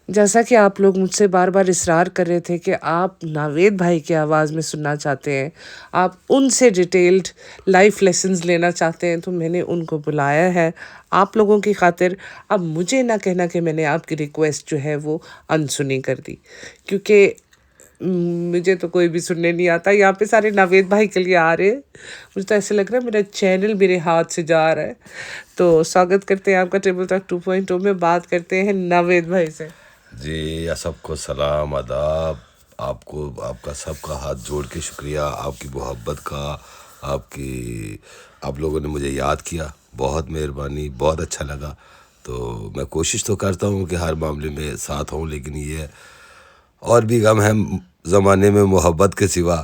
जैसा कि आप लोग मुझसे बार बार इसरार कर रहे थे कि आप नावेद भाई की आवाज़ में सुनना चाहते हैं, आप उनसे डिटेल्ड लाइफ लेसन्स लेना चाहते हैं, तो मैंने उनको बुलाया है आप लोगों की खातिर। अब मुझे ना कहना कि मैंने आपकी रिक्वेस्ट जो है वो अनसुनी कर दी, क्योंकि मुझे तो कोई भी सुनने नहीं आता। यहाँ पे सारे नावेद भाई के लिए आ रहे हैं। मुझे तो ऐसे लग रहा है मेरा चैनल मेरे हाथ से जा रहा है। तो स्वागत करते हैं आपका टेबल टॉक 2.0 में। बात करते हैं नावेद भाई से। जी, या सबको सलाम आदाब। आपको आपका सबका हाथ जोड़ के शुक्रिया, आपकी मोहब्बत का, आपकी आप लोगों ने मुझे याद किया, बहुत मेहरबानी, बहुत अच्छा लगा। तो मैं कोशिश तो करता हूँ कि हर मामले में साथ हूँ, लेकिन ये और भी गम है ज़माने में मोहब्बत के सिवा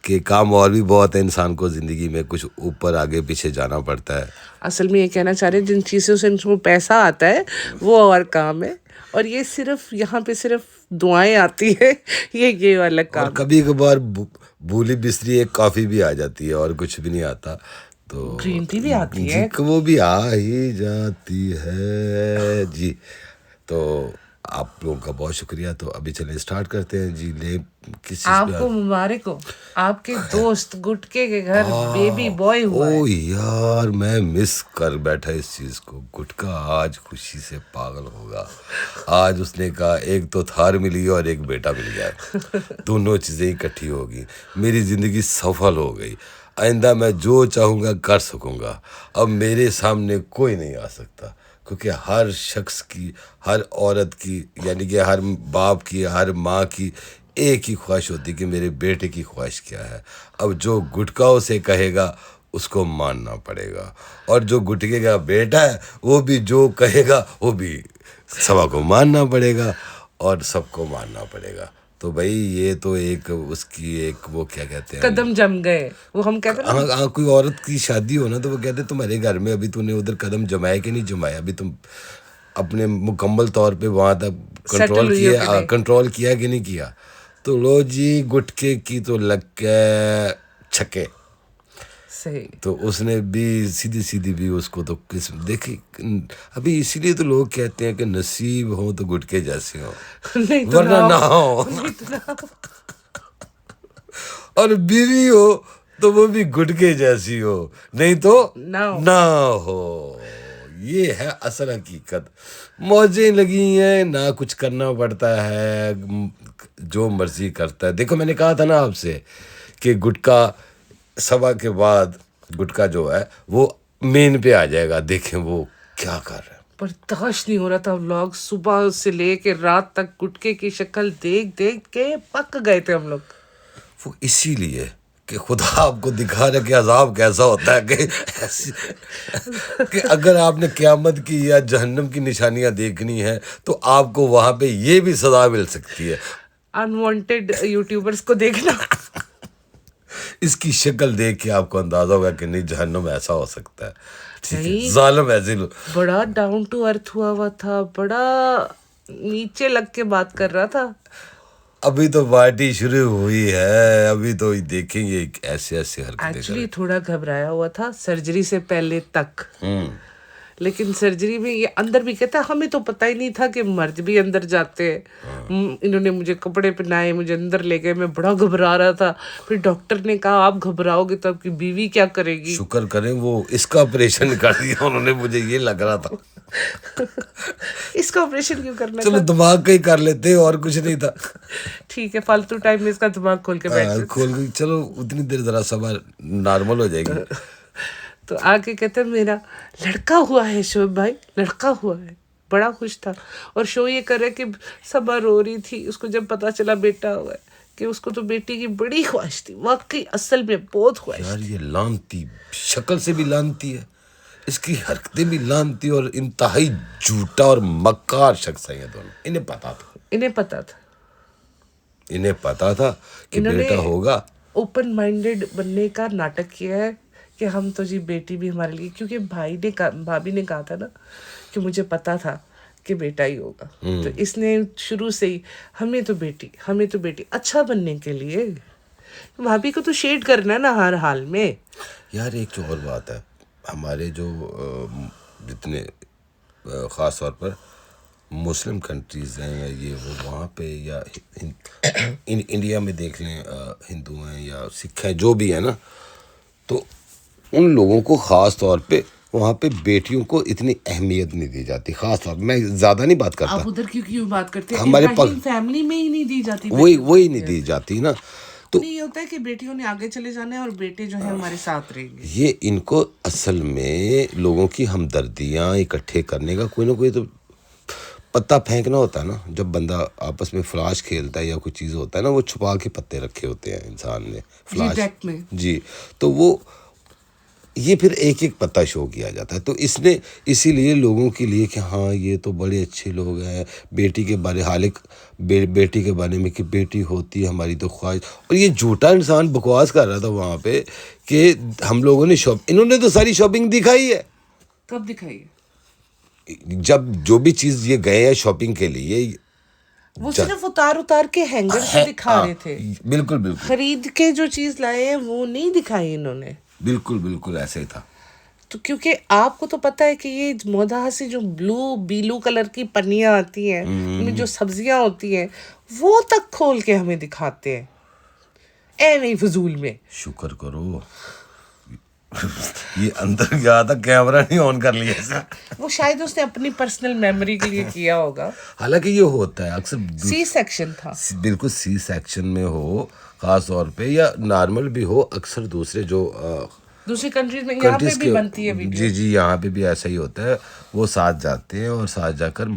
कि काम और भी बहुत है। इंसान को ज़िंदगी में कुछ ऊपर आगे पीछे जाना पड़ता है। असल में ये कहना चाह रहे हैं जिन चीज़ों से इनको पैसा आता है वो और काम है, और ये सिर्फ यहाँ पे सिर्फ दुआएं आती है। ये अलग और काम है। कभी कभार भूली बिसरी एक कॉफ़ी भी आ जाती है और कुछ भी नहीं आता। तो ग्रीन टी भी आती जी, है। वो भी आ ही जाती है जी। तो आप लोगों का बहुत शुक्रिया। तो अभी चले स्टार्ट करते हैं जी। ले किस चीज़ पे आपको मुबारक हो, आपके दोस्त गुटके के घर बेबी बॉय हुआ है। ओ यार, मैं मिस कर बैठा इस चीज़ को। गुटका आज खुशी से पागल होगा। आज उसने कहा एक तो थार मिली और एक बेटा मिल गया, दोनों चीज़ें इकट्ठी होगी, मेरी ज़िंदगी सफल हो गई। आइंदा मैं जो चाहूँगा कर सकूँगा। अब मेरे सामने कोई नहीं आ सकता, क्योंकि हर शख्स की, हर औरत की, यानी कि हर बाप की, हर माँ की एक ही ख्वाहिश होती कि मेरे बेटे की ख्वाहिश क्या है। अब जो गुटका उसे कहेगा उसको मानना पड़ेगा, और जो गुटके का बेटा है वो भी जो कहेगा वो भी सभा को मानना पड़ेगा, और सबको मानना पड़ेगा। तो भाई ये तो एक उसकी एक वो क्या कहते हैं, कदम जम गए वो, हम कहते हैं ना। हाँ, कोई औरत की शादी हो ना तो वो कहते तुम्हारे घर में अभी तूने उधर कदम जमाया कि नहीं जमाया, अभी तुम अपने मुकम्मल तौर पे वहाँ तक सेटल हुई हो कि नहीं। कंट्रोल किया कि नहीं किया। तो लो जी, गुटके की तो लग के छक्के। सही। तो उसने भी सीधी सीधी भी उसको तो किस देखी। अभी इसीलिए तो लोग कहते हैं कि नसीब हो तो गुटके जैसे हो, नहीं तो वरना ना हो। नहीं तो ना। और बीवी हो तो वो भी गुटके जैसी हो, नहीं तो ना हो। ना हो। ये है असल हकीकत। मौजें लगी हैं, ना कुछ करना पड़ता है, जो मर्जी करता है। देखो मैंने कहा था ना आपसे कि गुटका सभा के बाद गुटका जो है वो मेन पे आ जाएगा। देखें वो क्या कर रहे हैं। बर्दाश्त नहीं हो रहा था। व्लॉग सुबह से लेके रात तक गुटके की शक्ल देख देख के पक गए थे हम लोग। वो इसीलिए कि खुदा आपको दिखा रहा कि अजाब कैसा होता है, कि अगर आपने क़यामत की या जहन्नम की निशानियां देखनी है तो आपको वहां पे ये भी सजा मिल सकती है। अनवांटेड यूट्यूबर्स को देखना। इसकी शक्ल देख के आपको अंदाजा होगा कि नहीं, जहन्नम ऐसा हो सकता है। ठीक है, नहीं, जालिम ऐसे बड़ा डाउन टू अर्थ हुआ था, बड़ा नीचे लग के बात कर रहा था। अभी तो पार्टी शुरू हुई है, अभी तो देखेंगे ऐसे ऐसे हरकतें एक्चुअली करें। थोड़ा घबराया हुआ था सर्जरी से पहले तक, लेकिन सर्जरी में ये अंदर भी कहता हमें तो पता ही नहीं था कि मर्द भी अंदर जाते हैं। इन्होंने मुझे कपड़े पहनाए, मुझे अंदर ले गए, मैं बड़ा घबरा रहा था। फिर डॉक्टर ने कहा आप घबराओगे तो आपकी बीवी क्या करेगी। शुक्र करें वो इसका ऑपरेशन कर दिया उन्होंने, मुझे ये लग रहा था। इसका ऑपरेशन क्यों करना चलो था। दिमाग का ही कर लेते, और कुछ नहीं था। ठीक है, फालतू टाइम में इसका दिमाग खोल के बैठ जाते। खोल गई, चलो उतनी देर जरा सभा नॉर्मल हो जाएगी। तो आके कहते मेरा लड़का हुआ है शोएब भाई, लड़का हुआ है। बड़ा खुश था। और शो ये करे कि सबा रो रही थी उसको जब पता चला बेटा हुआ है, कि उसको तो बेटी की बड़ी ख्वाहिश थी, वाकई असल में बहुत ख्वाहिश यार ये लानती शक्ल से भी लानती है, इसकी हरकतें भी लानती, और इंतहाई झूठा और मक्कार शख्स है ये दोनों। इन्हें पता था, इन्हें पता था, इन्हें पता था कि इन्होंने बेटा होगा। ओपन माइंडेड बनने का नाटक किया है कि हम तो जी बेटी भी हमारे लिए, क्योंकि भाभी ने कहा था ना कि मुझे पता था कि बेटा ही होगा। तो इसने शुरू से ही हमें तो बेटी अच्छा बनने के लिए, भाभी को तो शेड करना है ना हर हाल में। यार एक जो और बात है, हमारे जो जितने ख़ास तौर पर मुस्लिम कंट्रीज़ हैं या ये वो, वहाँ पे या इंडिया में देख लें, हिंदू हैं या सिख हैं, जो भी है ना, तो उन लोगों को ख़ास तौर पे वहाँ पे बेटियों को इतनी अहमियत नहीं दी जाती। ख़ास तौर पे मैं ज़्यादा नहीं बात करता, आप उधर क्यों बात करते हैं? हमारे फैमिली में ही नहीं दी जाती, वही नहीं दी जाती ना। तो ये होता है कि बेटियों ने आगे चले जाना है और बेटे जो है हमारे साथ रहेंगे। ये इनको असल में लोगों की हमदर्दियाँ इकट्ठे करने का कोई ना कोई तो पत्ता फेंकना होता है ना। जब बंदा आपस में फ्लाश खेलता है या कोई चीज़ होता है ना, वो छुपा के पत्ते रखे होते हैं इंसान ने फ्लाश में जी, तो वो ये फिर एक एक पत्ता शो किया जाता है। तो इसने इसीलिए लोगों के लिए कि हाँ ये तो बड़े अच्छे लोग हैं, बेटी के बारे बेटी के बारे में कि बेटी होती है हमारी तो ख्वाहिश। और ये झूठा इंसान बकवास कर रहा था वहाँ पे कि हम लोगों ने इन्होंने तो सारी शॉपिंग दिखाई है। कब दिखाई है? जब जो भी चीज़ ये गए हैं शॉपिंग के लिए, वो सिर्फ उतार के हैंगर से दिखा रहे थे। बिल्कुल बिल्कुल, खरीद के जो चीज़ लाए हैं वो नहीं दिखाई इन्होंने। बिल्कुल ऐसे ही था। तो क्योंकि आपको तो पता है कि ये मोदा से जो बीलू कलर की पन्नियाँ आती हैं, उनमें जो सब्जियां होती हैं, वो तक खोल के हमें दिखाते हैं ऐਵੇਂ ही फजूल में। शुक्र करो ये अंदर गया था, कैमरा नहीं ऑन कर लिया। वो शायद उसने अपनी पर्सनल मेमोरी के लिए किया होगा। हालांकि ये होता है अक्सर, सी सेक्शन था, बिल्कुल सी सेक्शन में हो खास तौर पे या नॉर्मल भी हो, अक्सर दूसरे जो दूसरी कंट्रीज में, यहाँ पे भी बनती है वीडियो। जी यहाँ पे भी ऐसा ही होता है। वो साथ जाते हैं और साथ जाकर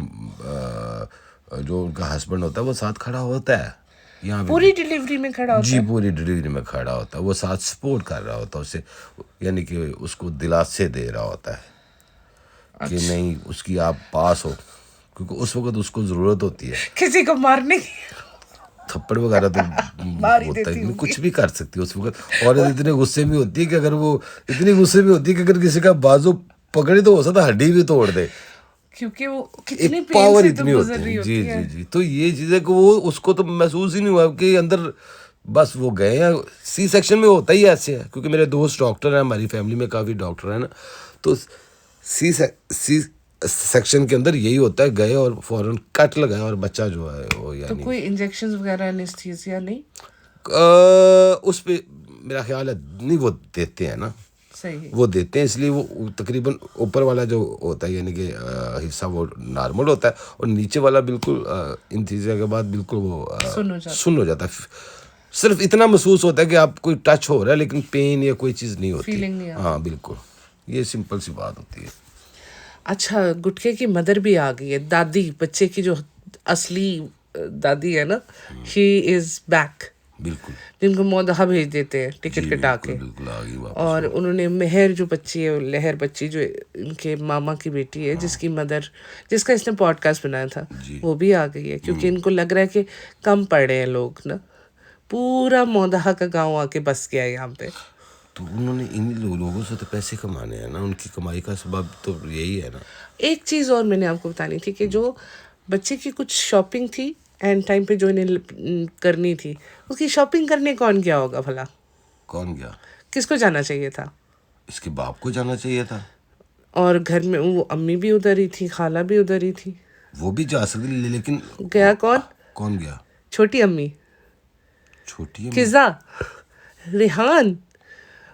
जो उनका हस्बैंड होता है वो साथ खड़ा होता है, यहाँ पूरी डिलीवरी में खड़ा होता है। पूरी डिलीवरी में खड़ा होता है, वो साथ सपोर्ट कर रहा होता है उसे, यानी कि उसको दिलासे दे रहा होता है कि नहीं उसकी आप पास हो, क्योंकि उस वक्त उसको ज़रूरत होती है किसी को मारने की। थप्पड़ वगैरह तो होता है, कुछ भी कर सकती है उस वक्त। औरत इतने गुस्से में होती है कि अगर वो इतनी गुस्से में होती है कि अगर किसी का बाजू पकड़े तो हो सकता है हड्डी भी तोड़ दे, क्योंकि वो कितनी पावर इतनी होती है। जी तो ये चीज़ें को वो उसको तो महसूस ही नहीं हुआ कि अंदर बस वो गए हैं। सी सेक्शन में होता ही ऐसे है, क्योंकि मेरे दोस्त डॉक्टर हैं, हमारी फैमिली में काफ़ी डॉक्टर हैं ना, तो सी सेक्शन के अंदर यही होता है, गए और फौरन कट लगाए और बच्चा जो है वो यानी। तो कोई इंजेक्शन वगैरह एनेस्थीसिया नहीं? उस पे मेरा ख्याल है नहीं, वो देते हैं ना, सही वो देते हैं, इसलिए वो तकरीबन ऊपर वाला जो होता है यानी कि हिस्सा वो नॉर्मल होता है और नीचे वाला बिल्कुल इन चीज़ों के बाद बिल्कुल वो सुन हो जाता है। सिर्फ इतना महसूस होता है कि आप कोई टच हो रहा है, लेकिन पेन या कोई चीज़ नहीं होती। फीलिंग नहीं। हाँ बिल्कुल, ये सिंपल सी बात होती है। अच्छा, गुटके की मदर भी आ गई है, दादी, बच्चे की जो असली दादी है ना, शी इज़ बैक। बिल्कुल, जिनको मोदहा भेज देते हैं टिकट कटा के। और उन्होंने मेहर जो बच्ची है, लहर बच्ची जो इनके मामा की बेटी है, जिसकी मदर, जिसका इसने पॉडकास्ट बनाया था, वो भी आ गई है, क्योंकि इनको लग रहा है कि कम पड़े हैं लोग ना। पूरा मोदहा का गांव आके बस गया है यहाँ पे। तो उन्होंने इन लोगों से तो पैसे कमाने हैं ना, उनकी कमाई का सबब तो यही है ना। एक चीज़ और मैंने आपको बतानी थी कि जो बच्चे की कुछ शॉपिंग थी एंड टाइम पे जो इन्हें करनी थी, उसकी शॉपिंग करने कौन गया होगा भला? कौन गया? किसको जाना चाहिए था? इसके बाप को जाना चाहिए था। और घर में वो अम्मी भी उधर ही थी, खाला भी उधर ही थी। वो भी जा सकती, लेकिन गया कौन गया? छोटी अम्मी, छोटी फिजा, रिहान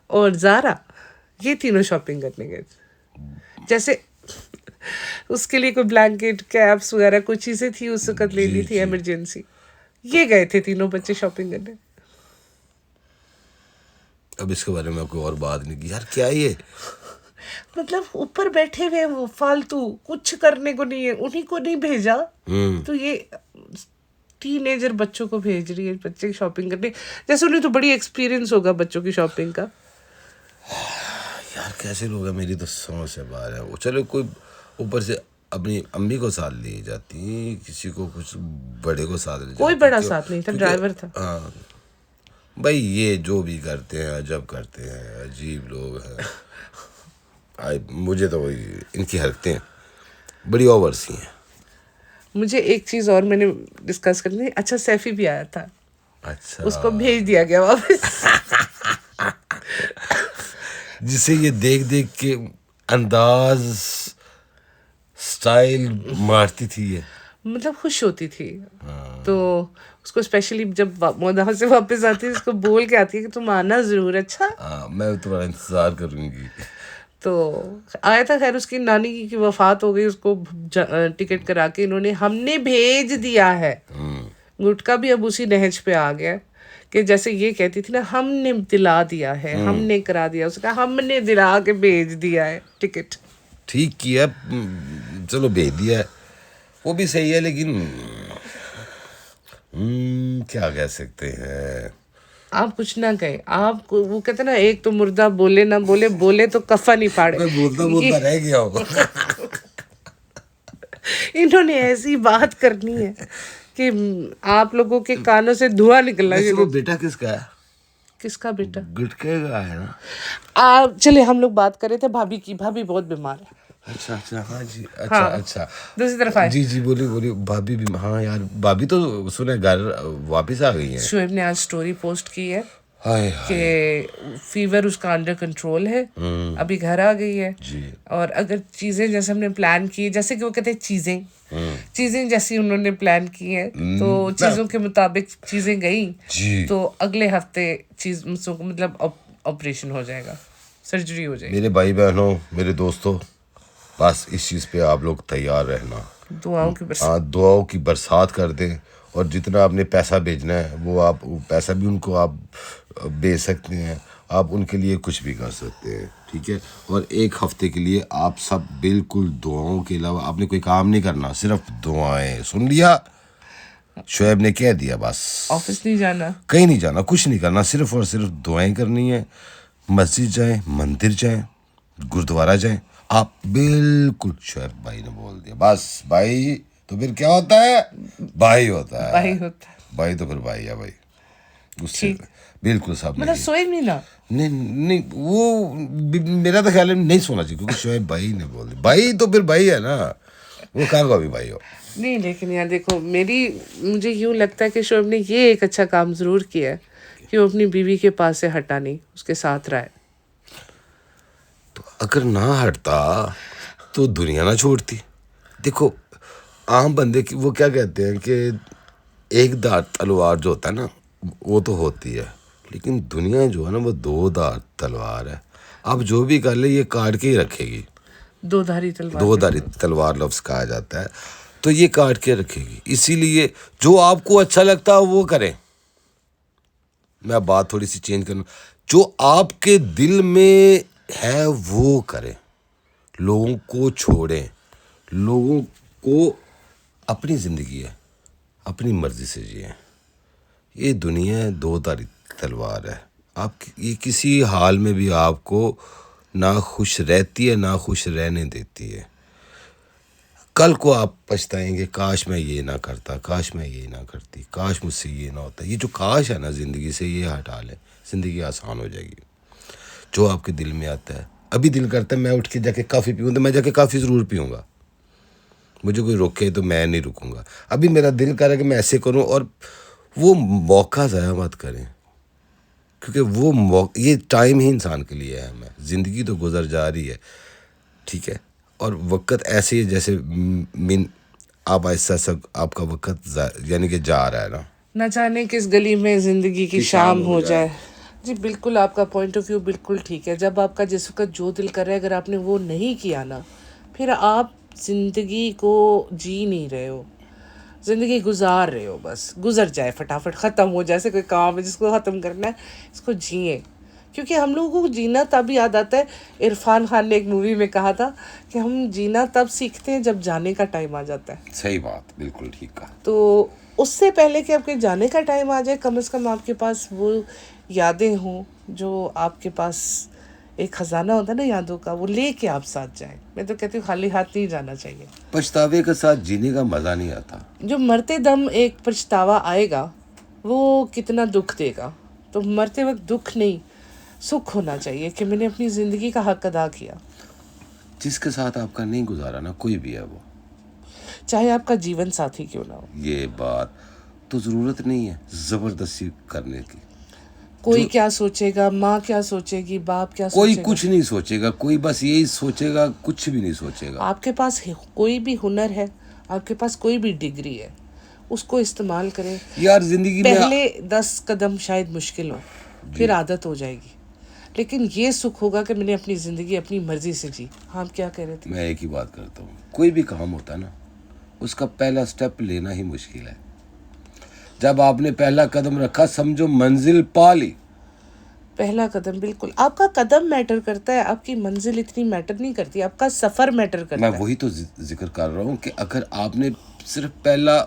और ज़ारा, ये तीनों शॉपिंग करने गए। जैसे उसके लिए कोई ब्लैंकेट, कैप्स वगैरह कुछ चीज़ें थी उस वक्त लेनी थी इमरजेंसी, ये गए थे तीनों बच्चे शॉपिंग करने। अब इसके बारे में कोई और बात नहीं की यार, क्या ये मतलब ऊपर बैठे हुए वो फालतू, कुछ करने को नहीं है, उन्हीं को नहीं भेजा तो ये टीनेजर बच्चों को भेज रही है बच्चे की शॉपिंग करने। जैसे उन्हें तो बड़ी एक्सपीरियंस होगा बच्चों की शॉपिंग का। यार कैसे लोग हैं, मेरी तो समझ से बाहर है। वो चलो कोई ऊपर से अपनी अम्मी को साथ ले जाती, किसी को कुछ बड़े को साथ ले जाती, कोई बड़ा साथ नहीं था, ड्राइवर था। हाँ भाई, ये जो भी करते हैं अजब करते हैं, अजीब लोग हैं। मुझे तो वही इनकी हरकतें बड़ी ओवर सी हैं। मुझे एक चीज़ और मैंने डिस्कस करनी। अच्छा, सैफी भी आया था। अच्छा, उसको भेज दिया गया वापस। जिसे ये देख के अंदाज स्टाइल मारती थी ये। मतलब खुश होती थी। तो उसको स्पेशली जब वहाँ से वापस आती है उसको बोल के आती है कि तुम आना ज़रूर। अच्छा, हाँ, मैं तुम्हारा इंतजार करूंगी। तो आया था। खैर उसकी नानी की वफात हो गई, उसको टिकट करा के इन्होंने हमने भेज दिया है। गुटका भी अब उसी नहज पे आ गया कि जैसे ये कहती थी ना, हमने दिला दिया है, हमने करा दिया, उसका हमने दिला के भेज दिया है टिकट। ठीक किया, चलो भेज दिया है, वो भी सही है, लेकिन क्या कह सकते हैं। आप कुछ ना कहें, आप वो कहते ना, एक तो मुर्दा बोले ना बोले, बोले तो कफन ही फाड़े। मैं बोलता बोलता रह गया हूँ। इन्होंने ऐसी बात करनी है कि आप लोगों के कानों से धुआं निकलना वैसे वो शुरू। बेटा किसका है? किसका बेटा? गुटके का है ना? चले हम लोग बात कर रहे थे भाभी की। भाभी बहुत बीमार है। अच्छा अच्छा, हाँ जी, अच्छा हाँ, अच्छा। दूसरी तरफ आए। जी जी, बोलिए बोलिए। भाभी भी, हाँ यार, भाभी तो सुने घर वापस आ गई है। शुएब ने आज स्टोरी पोस्ट की है हाय हाय। कि फीवर उसका अंडर कंट्रोल है, अभी घर आ गई है। जी। और अगर चीज़ें जैसे हमने प्लान की, जैसे कि वो कहते हैं चीज़ें जैसी उन्होंने प्लान की हैं, तो चीज़ों के मुताबिक चीज़ें गई, जी। तो अगले हफ्ते चीज़ मतलब ऑपरेशन हो जाएगा, सर्जरी हो जाएगी। मेरे भाई बहनों, मेरे दोस्तों, बस इस चीज़ पे आप लोग तैयार रहना। दुआओं की बरसात। हाँ, दुआओं की बरसात कर दें। और जितना आपने पैसा भेजना है वो आप पैसा भी उनको आप भेज सकते हैं। आप उनके लिए कुछ भी कर सकते हैं, ठीक है। और एक हफ्ते के लिए आप सब बिल्कुल दुआओं के अलावा आपने कोई काम नहीं करना, सिर्फ दुआएं। सुन लिया? शुएब ने कह दिया, बस ऑफिस नहीं जाना, कहीं नहीं जाना, कुछ नहीं करना, सिर्फ और सिर्फ दुआएं करनी है। मस्जिद जाएं, मंदिर जाएं, गुरुद्वारा जाएं, आप बिल्कुल। शुएब भाई ने बोल दिया, बस भाई तो फिर क्या होता है? भाई होता है। भाई होता है। भाई तो फिर भाई है भाई, उससे बिल्कुल सब मतलब सोए नहीं ना। नहीं नहीं, वो मेरा तो ख्याल है नहीं सोना चाहिए, क्योंकि शुएब भाई ने बोल दिया, भाई तो फिर भाई है ना, वो कहाँ का भी भाई हो। नहीं, लेकिन यार देखो, मुझे यूँ लगता है कि शोएब ने ये एक अच्छा काम ज़रूर किया है कि वो अपनी बीवी के पास से हटा नहीं, उसके साथ रहा है। तो अगर ना हटता तो दुनिया ना छोड़ती। देखो, आम बंदे की वो क्या कहते हैं कि एक धार तलवार जो होता है ना, वो तो होती है, लेकिन दुनिया जो है ना वो दो धार तलवार है। अब जो भी कर ले ये काट के ही रखेगी। दो धारी तलवार। दो धारी तलवार लफ्ज़ कहा जाता है, तो ये काट के रखेगी। इसीलिए जो आपको अच्छा लगता है वो करें। मैं बात थोड़ी सी चेंज करूँ, जो आपके दिल में है वो करें। लोगों को छोड़ें, लोगों को, अपनी ज़िंदगी है, अपनी मर्ज़ी से जिए। ये दुनिया दो धारी तलवार है। आप ये किसी हाल में भी आपको ना खुश रहती है ना खुश रहने देती है। कल को आप पछताएंगे, काश मैं ये ना करता, काश मैं ये ना करती, काश मुझसे ये ना होता। ये जो काश है ना ज़िंदगी से, ये हटा लें, ज़िंदगी आसान हो जाएगी। जो आपके दिल में आता है, अभी दिल करता है मैं उठ के जाके काफ़ी पीऊँ, तो मैं जाके काफ़ी ज़रूर पीऊँगा। मुझे कोई रोके तो मैं नहीं रुकूँगा। अभी मेरा दिल कर रहा है कि मैं ऐसे करूँ, और वो मौका ज़ाया मत करें, क्योंकि वो ये टाइम ही इंसान के लिए है। हमें ज़िंदगी तो गुजर जा रही है, ठीक है, और वक्त ऐसे ही जैसे आप ऐसा सब आपका वक्त यानी कि जा रहा है ना जाने किस गली में ज़िंदगी की शाम हो जाए। जी बिल्कुल, आपका पॉइंट ऑफ व्यू बिल्कुल ठीक है। जब आपका जिस वक्त जो दिल कर रहा है, अगर आपने वो नहीं किया ना, फिर आप ज़िंदगी को जी नहीं रहे हो, ज़िंदगी गुजार रहे हो। बस गुजर जाए, फटाफट ख़त्म हो जाए। ऐसे कोई काम है जिसको ख़त्म करना है, इसको जिए। क्योंकि हम लोगों को जीना तब याद आता है, इरफान खान ने एक मूवी में कहा था कि हम जीना तब सीखते हैं जब जाने का टाइम आ जाता है। सही बात, बिल्कुल ठीक कहा। तो उससे पहले कि आपके जाने का टाइम आ जाए, कम से कम आपके पास वो यादें हों जो आपके पास एक ख़जाना होता है ना यादों का, वो लेके आप साथ जाएं। मैं तो कहती हूँ खाली हाथ नहीं जाना चाहिए। पछतावे के साथ जीने का मज़ा नहीं आता। जो मरते दम एक पछतावा आएगा, वो कितना दुख देगा। तो मरते वक्त दुख नहीं, सुख होना चाहिए कि मैंने अपनी ज़िंदगी का हक अदा किया। जिसके साथ आपका नहीं गुजारा ना, कोई भी है वो, चाहे आपका जीवन साथी क्यों ना हो। ये बात तो ज़रूरत नहीं है ज़बरदस्ती करने की। कोई क्या सोचेगा, माँ क्या सोचेगी, बाप क्या कोई सोचेगा, कुछ नहीं सोचेगा, कोई बस यही सोचेगा, कुछ भी नहीं सोचेगा। आपके पास कोई भी हुनर है, आपके पास कोई भी डिग्री है, उसको इस्तेमाल करें। यार जिंदगी में पहले 10 कदम शायद मुश्किल हो, फिर आदत हो जाएगी, लेकिन ये सुख होगा कि मैंने अपनी ज़िंदगी अपनी मर्जी से जी। हाँ, क्या कह रहे थे? मैं एक ही बात करता हूँ, कोई भी काम होता है ना, उसका पहला स्टेप लेना ही मुश्किल है। जब आपने पहला कदम रखा, समझो मंजिल पा ली। पहला कदम, बिल्कुल आपका कदम मैटर करता है, आपकी मंजिल इतनी मैटर नहीं करती, आपका सफ़र मैटर करता मैं है। वही तो जिक्र कर रहा हूँ कि अगर आपने सिर्फ पहला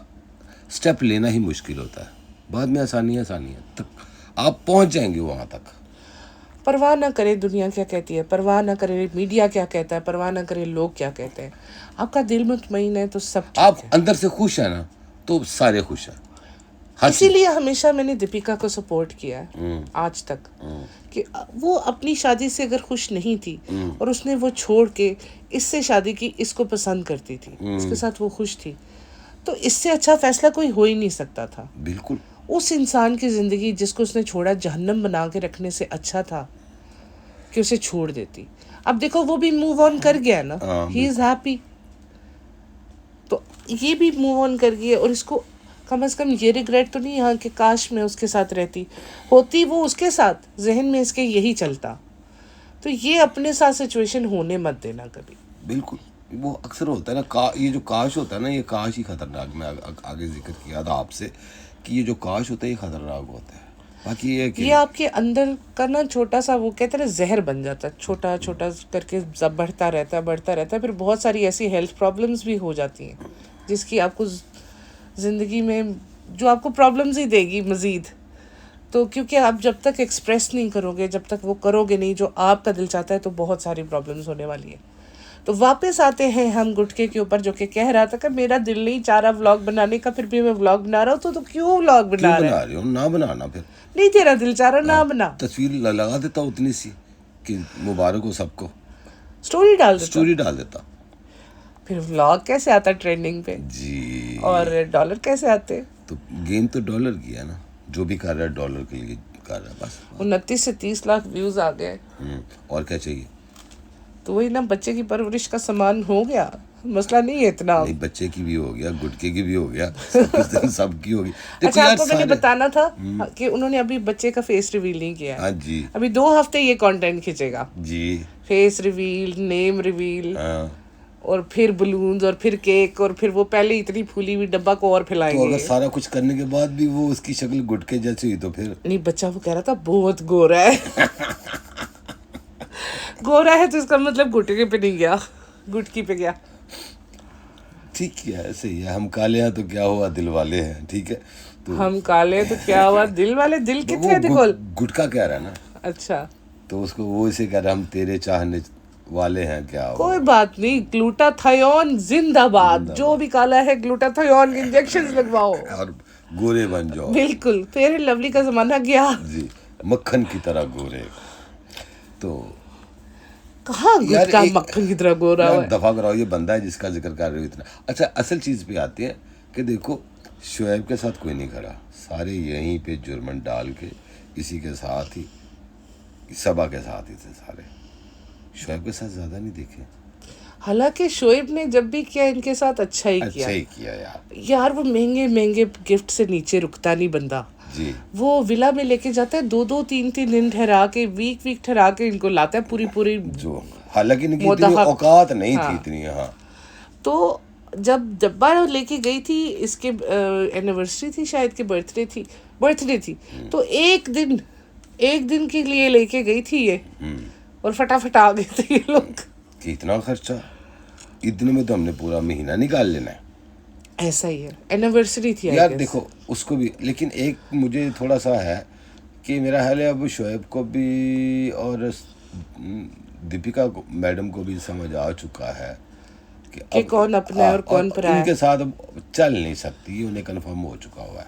स्टेप लेना ही मुश्किल होता है, बाद में आसानियाँ तक आप पहुँच जाएंगे वहाँ तक। परवाह ना करे दुनिया क्या कहती है, परवाह ना करे मीडिया क्या कहता है, परवाह ना करे लोग क्या कहते हैं। आपका दिल मुतमईन है तो सब ठीक आप है। अंदर से खुश है ना, तो सारे खुश हैं। हर चीज़। इसीलिए हमेशा मैंने दीपिका को सपोर्ट किया है आज तक, कि वो अपनी शादी से अगर खुश नहीं थी और उसने वो छोड़ के इससे शादी की, इसको पसंद करती थी, इसके साथ वो खुश थी, तो इससे अच्छा फैसला कोई हो ही नहीं सकता था। बिल्कुल। उस इंसान की ज़िंदगी जिसको उसने छोड़ा, जहन्नम बना के रखने से अच्छा था कि उसे छोड़ देती। अब देखो वो भी मूव ऑन कर गया ना, ही इज़ हैप्पी, तो ये भी मूव ऑन कर गई है। और इसको कम से कम ये रिग्रेट तो नहीं यहाँ कि काश मैं उसके साथ रहती, होती वो उसके साथ, जहन में इसके यही चलता। तो ये अपने साथ सिचुएशन होने मत देना कभी। बिल्कुल, वो अक्सर होता है ना, ये जो काश होता है ना, ये काश ही खतरनाक। मैं आगे जिक्र किया था आपसे कि ये जो काश होता है ये खतरनाक होता है। बाकी ये कि ये आपके अंदर का ना छोटा सा, वो कहते हैं ना, जहर बन जाता है, छोटा छोटा करके जब बढ़ता रहता है, फिर बहुत सारी ऐसी हेल्थ प्रॉब्लम्स भी हो जाती हैं जिसकी आपको ज़िंदगी में, जो आपको प्रॉब्लम्स ही देगी मज़ीद। तो क्योंकि आप जब तक एक्सप्रेस नहीं करोगे, जब तक वो करोगे नहीं जो आपका दिल चाहता है, तो बहुत सारी प्रॉब्लम्स होने वाली है। तो वापस आते हैं हम गुटके के ऊपर, जो कि कह रहा था कि मेरा दिल नहीं चाह रहा व्लॉग बनाने का, फिर भी मैं व्लॉग बना रहा हूँ। तो क्यों व्लॉग बना रहे हो? ना बनाना, फिर नहीं तेरा दिल चाह रहा, ना बना। तस्वीर लगा देता उतनी सी कि मुबारक हो सबको, स्टोरी डाल देता। फिर व्लॉग कैसे आता ट्रेंडिंग पे जी, और डॉलर कैसे आते? तो गेम तो डॉलर की है ना, जो भी कर रहा है डॉलर के लिए कर रहा है बस। 29 से 30 लाख व्यूज आ गए। और क्या चाहिए? तो वही ना, बच्चे की परवरिश का सामान हो गया, मसला नहीं है इतना। नहीं, बच्चे की भी हो गया, गुटके की भी हो गया, सबकी होगी। अच्छा, आपको मैंने बताना था कि उन्होंने अभी बच्चे का फेस रिवील नहीं किया है। हाँ जी, अभी 2 हफ्ते ये कंटेंट खींचेगा जी, फेस रिवील, नेम रिवील, हाँ। और फिर बलून्स, और फिर केक, और फिर वो पहले इतनी फूली हुई डब्बा को और तो फैलाएंगे। अगर सारा कुछ करने के बाद भी वो उसकी शक्ल गुटके जैसी हुई तो फिर नहीं, बच्चा वो कह रहा था बहुत गोरा है। गोरा है तो इसका मतलब गुटके पे नहीं गया, गुटकी पे गया। ठीक है, सही है। हम काले हैं तो क्या हुआ, दिल वाले हैं, ठीक है। तो हम काले तो क्या हुआ, दिल वाले, दिल वो कितने देखो। गुटका कह रहा है ना, अच्छा, तो उसको वो इसे कह रहा है, हम तेरे चाहने वाले हैं, क्या हुआ? कोई बात नहीं, ग्लूटाथायोन जिंदाबाद। जो भी काला है, ग्लूटाथायोन के इंजेक्शन लगवाओ और गोरे बन जाओ। बिल्कुल, फेयर एंड लवली का जमाना गया जी, मक्खन की तरह गोरे। तो कहाँ गुटका मक्खन की तरह गोरा हुआ है? दफा कराओ, ये बंदा है जिसका जिक्र कर रहे हो इतना। अच्छा, असल चीज़ पे आती है कि देखो, शोएब के साथ कोई नहीं खड़ा, सारे यहीं पे जुर्मन डाल के इसी के साथ ही, सबा के साथ ही थे सारे। शोएब के साथ ज़्यादा नहीं देखे। हालांकि शोएब ने जब भी किया इनके साथ अच्छा ही किया यार। वो महंगे महंगे गिफ्ट से नीचे रुकता नहीं बंदा जी। वो विला में लेके जाता है, 2-2 3-3 दिन ठहरा के, वीक ठहरा के इनको लाता है पूरी जो, हालांकि इनकी इतनी औकात नहीं थी इतनी। हाँ, तो जब डब्बा लेके गई थी, इसके एनिवर्सरी थी शायद, के बर्थडे थी, तो एक दिन के लिए लेके गई थी ये, और फटाफट आ गए थे ये लोग। कितना खर्चा, इतने में तो हमने पूरा महीना निकाल लेना है। ऐसा ही है, एनिवर्सरी थी यार। देखो उसको भी, लेकिन एक मुझे थोड़ा सा है कि मेरा ख्याल है अब शोएब को भी और दीपिका को, मैडम को भी समझ आ चुका है कि कौन अपना है और कौन पराया है। इनके साथ अब चल नहीं सकती, उन्हें कन्फर्म हो चुका हुआ है।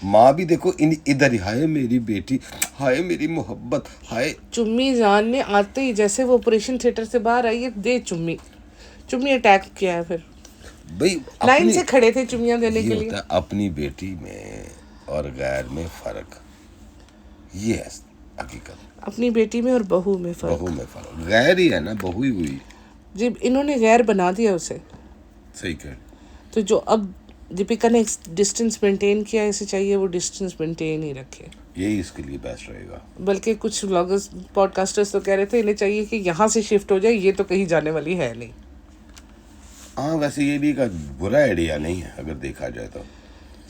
माँ भी देखो इधर ही, हाय मेरी बेटी, हाय मेरी मोहब्बत, हाय। चुम्मी जान ने आते ही जैसे वो ऑपरेशन थिएटर से बाहर आई है, दे चुम्मी अटैक किया है। फिर भाई लाइन से खड़े थे चुम्मियां देने के लिए। अपनी बेटी में और गैर में फर्क, ये है हकीकत। अपनी बेटी में और बहू में फर्क, गैर ही है ना, बहू ही हुई। जी, इन्होंने गैर बना दिया उसे। सही कह। तो जो अब दीपिका ने डिस्टेंस मेंटेन किया, इसे चाहिए वो डिस्टेंस मेंटेन ही रखे। यही इसके लिए बेस्ट रहेगा। बल्कि कुछ व्लॉगर्स पॉडकास्टर्स तो कह रहे थे इन्हें चाहिए कि यहाँ से शिफ्ट हो जाए, ये तो कहीं जाने वाली है नहीं। हाँ वैसे ये भी एक बुरा आइडिया नहीं है अगर देखा जाए तो,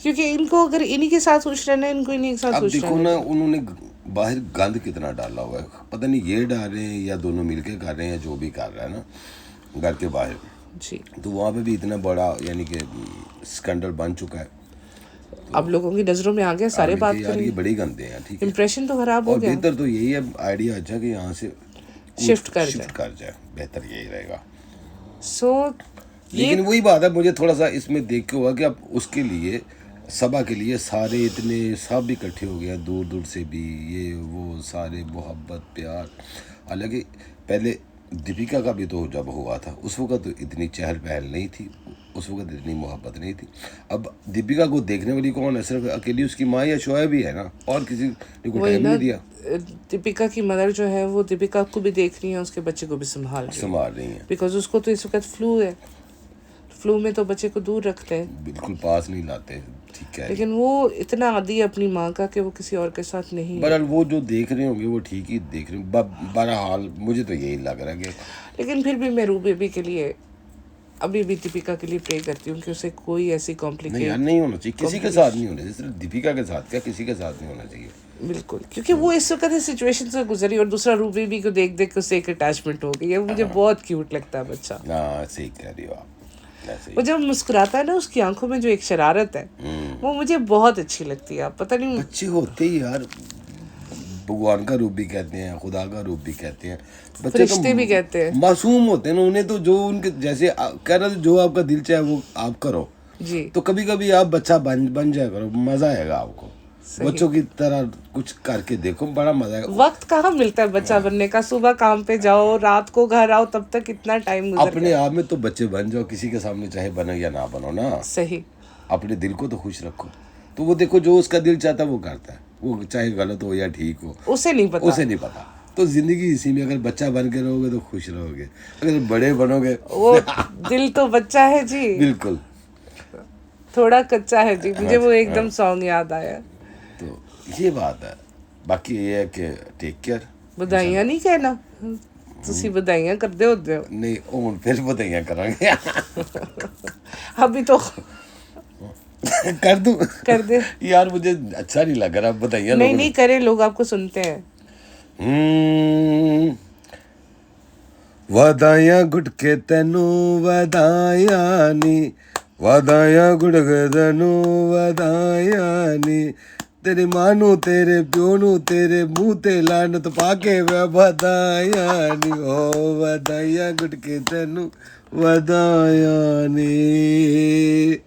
क्योंकि इनको अगर इन्हीं के साथ खुश रहना है, इनको इन्हीं के साथ अब खुश देखो रहना ना है। उन्होंने बाहर गंद कितना डाला हुआ है, पता नहीं ये डाल रहे हैं या दोनों मिलके कर रहे हैं, जो भी कर रहा है ना घर के बाहर जी, तो वहाँ पे भी इतना बड़ा यानी कि स्कैंडल बन चुका है। अब लोगों की नजरों में आ गया, सारे बात यार ये करेंगे, बड़ी गंदे हैं, ठीक है। इम्प्रेशन तो खराब हो और गया। बेहतर तो यही है आइडिया अच्छा कि यहाँ से शिफ्ट कर जाए, बेहतर यही रहेगा। सो लेकिन वही बात है, मुझे थोड़ा सा इसमें देख के हुआ कि अब उसके लिए सभा के लिए सारे इतने सब इकट्ठे हो गया, दूर दूर से भी ये वो सारे मोहब्बत प्यार। हालांकि पहले दीपिका का भी तो जब हुआ था उस वक्त तो इतनी चहल पहल नहीं थी, उस वक्त इतनी मोहब्बत नहीं थी। अब दीपिका को देखने वाली कौन है? सिर्फ अकेली उसकी माँ या शोएब ही है ना, और किसी ने को टाइम नहीं दिया। दीपिका की मदर जो है वो दीपिका को भी देख रही है, उसके बच्चे को भी संभाल रही है, बिकॉज उसको तो इस वक्त फ्लू है। फ्लू में तो बच्चे को दूर रखते हैं, बिल्कुल पास नहीं लाते, ठीक है। लेकिन वो इतना आदी है अपनी माँ का कि वो किसी और के साथ नहीं। बहरहाल वो जो देख रहे होंगे वो ठीक ही देख रहे होंगे, बहरहाल मुझे तो यही लग रहा है कि, लेकिन फिर भी मैं रू बेबी के लिए अभी भी दीपिका के लिए प्रे करती हूँ कि उसे कोई ऐसी नहीं यार नहीं होना चाहिए, किसी के साथ नहीं होना चाहिए, सिर्फ दीपिका के साथ क्या, किसी के साथ नहीं होना चाहिए बिल्कुल। क्योंकि वो इस वक्त इस सिचुएशन से गुजरी, और दूसरा रू बेबी को देख देख के उससे एक अटैचमेंट हो गई है। मुझे बहुत क्यूट लगता है बच्चा। हाँ सही कह रही हो आप। वो जब मुस्कुराता है ना, उसकी आंखों में जो एक शरारत है वो मुझे बहुत अच्छी लगती है। आप पता नहीं, बच्चे होते ही यार भगवान का रूप भी कहते हैं, खुदा का रूप भी कहते हैं, बच्चे फरिश्ते भी कहते हैं, मासूम होते हैं ना। उन्हें तो जो उनके जैसे कह रहा जो आपका दिल चाहे वो आप करो जी। तो कभी कभी आप बच्चा बन जाया करो, मजा आएगा आपको। बच्चों की तरह कुछ करके देखो, बड़ा मजा आएगा। वक्त कहाँ मिलता है बच्चा बनने का? सुबह काम पे जाओ, रात को घर आओ, तब तक इतना टाइम गुजर अपने आप में तो बच्चे बन जाओ, किसी के सामने चाहे बनो या ना बनो ना, सही। अपने दिल को तो खुश रखो। तो वो देखो जो उसका दिल चाहता है वो करता है, वो चाहे गलत हो या ठीक हो उसे नहीं पता। तो जिंदगी इसी में, अगर बच्चा बन के रहोगे तो खुश रहोगे, अगर बड़े बनोगे वो दिल तो बच्चा है जी, बिल्कुल थोड़ा कच्चा है जी। मुझे वो एकदम सॉन्ग याद आया। तो ये बात है। बाकी ये है कि टेक केयर। बधाइयां नहीं कहना, ਤੁਸੀਂ बधाइयां करते होते हो? नहीं ਹੁਣ फिर बधाइयां करांगे अभी तो कर दूं? कर दे यार मुझे अच्छा नहीं लग रहा बधाइयां। नहीं करे, लोग आपको सुनते हैं। ਵਧਾਈਆਂ ਗੁੱਟ ਕੇ ਤੈਨੂੰ ਵਧਾਈਆਂ ਨੀ, ਵਧਾਈਆਂ ਗੁੱਟ ਕੇ ਤੈਨੂੰ ਵਧਾਈਆਂ ਨੀ, ਤੇਰੀ ਮਾਂ ਨੂੰ ਤੇਰੇ ਪਿਓ ਨੂੰ ਤੇਰੇ ਮੂੰਹ ਤੇ ਲਾਨਤ ਪਾ ਕੇ ਵੇ ਵਧਾਈਆਂ ਨੀ, ਓ ਵਧਾਈਆਂ ਗੁੱਟ ਕੇ ਤੈਨੂੰ ਵਧਾਈਆਂ ਨੀ।